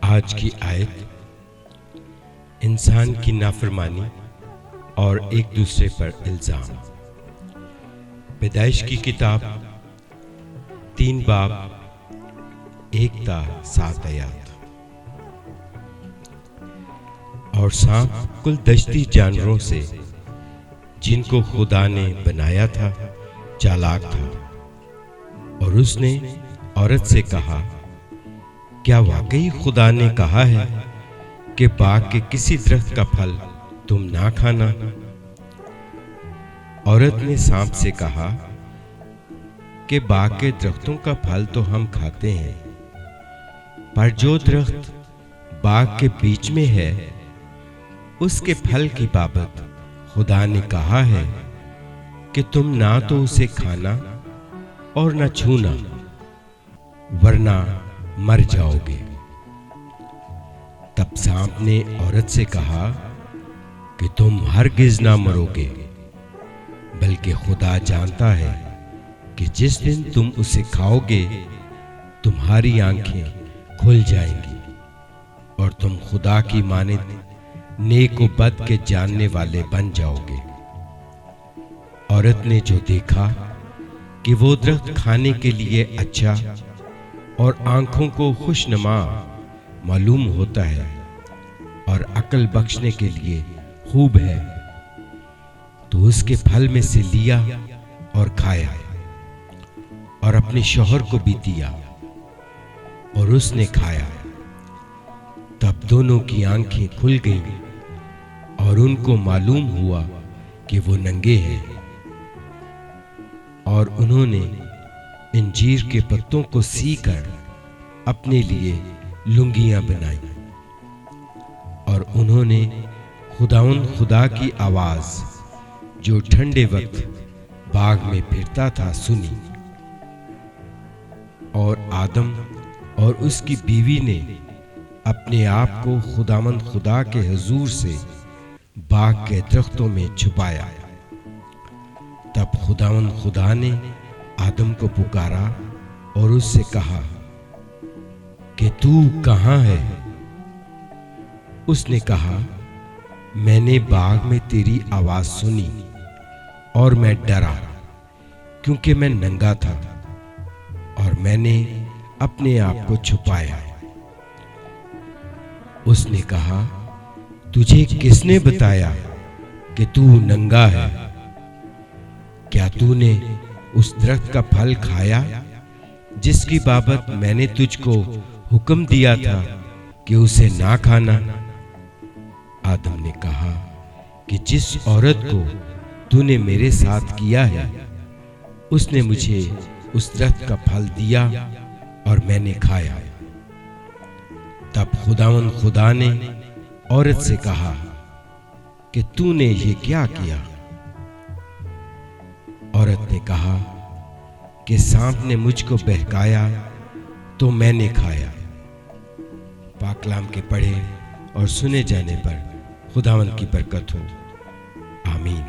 आज की आयत इंसान की नाफरमानी और एक दूसरे पर इल्जाम। पैदाइश की किताब 3 बाब 1 ता 7 आयत। और सांप कुल दश्ती जानवरों से जिनको खुदा ने बनाया था चालाक था, और उसने औरत से कहा, क्या वाकई खुदा ने कहा है कि बाग के किसी दरख्त का फल तुम ना खाना? औरत ने सांप से कहा कि बाग के दरख्तों का फल तो हम खाते हैं, पर जो दरख्त बाग के बीच में है उसके फल की बाबत खुदा ने कहा है कि तुम ना तो उसे खाना और न छूना, वरना मर जाओगे। तब सांप ने औरत से कहा कि तुम हरगिज ना मरोगे, बल्कि खुदा जानता है कि जिस दिन तुम उसे खाओगे तुम्हारी आंखें खुल जाएंगी और तुम खुदा की मानिंद नेक व बद के जानने वाले बन जाओगे। औरत ने जो देखा कि वो दरख्त खाने के लिए अच्छा और आंखों को खुशनुमा मालूम होता है और अक्ल बख्शने के लिए खूब है, तो उसके फल में से लिया और खाया और अपने शौहर को भी दिया और उसने खाया। तब दोनों की आंखें खुल गईं और उनको मालूम हुआ कि वो नंगे हैं, और उन्होंने अंजीर के पत्तों को सीकर अपने लिए लुंगियां बनाई। और उन्होंने खुदा की आवाज जो ठंडे वक्त बाग में फिरता था सुनी। और आदम और उसकी बीवी ने अपने आप को खुदा के हुजूर से बाग के दरख्तों में छुपाया। तब खुदा ने आदम को पुकारा और उससे कहा कि तू कहाँ है? उसने कहा, मैंने बाग में तेरी आवाज सुनी और मैं डरा, क्योंकि मैं नंगा था और मैंने अपने आप को छुपाया। उसने कहा, तुझे किसने बताया कि तू नंगा है? क्या तूने उस दरख्त का फल खाया जिसकी बाबत मैंने तुझको हुक्म दिया था कि उसे ना खाना? आदम ने कहा कि जिस औरत को तूने मेरे साथ किया है उसने मुझे उस दरख्त का फल दिया और मैंने खाया। तब खुदा ने औरत से कहा कि तूने ये क्या किया? औरत ने कहा कि सांप ने मुझको बहकाया तो मैंने खाया। पाक कलाम के पढ़े और सुने जाने पर खुदावंद की बरकत हो। आमीन।